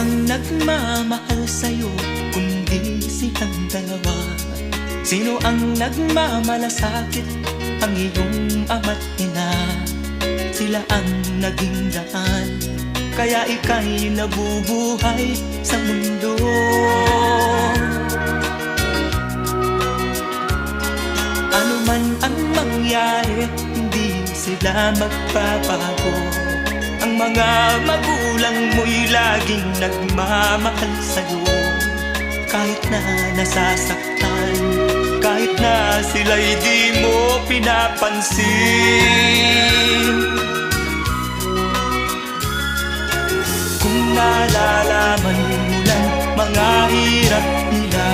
ang nagmamahal sa'yo kundi silang dalawa? Sino ang nagmamalasakit? Ang iyong ama't ina. Sila ang naging daan, kaya ika'y nabubuhay sa mundo. Ano man ang mangyari, hindi sila magbabago. Ang mga magulang mo'y laging nagmamahal sa'yo. Kahit na nasasaktan, kahit na sila'y di mo pinapansin. Kung nalalaman mo lang mga hirap nila,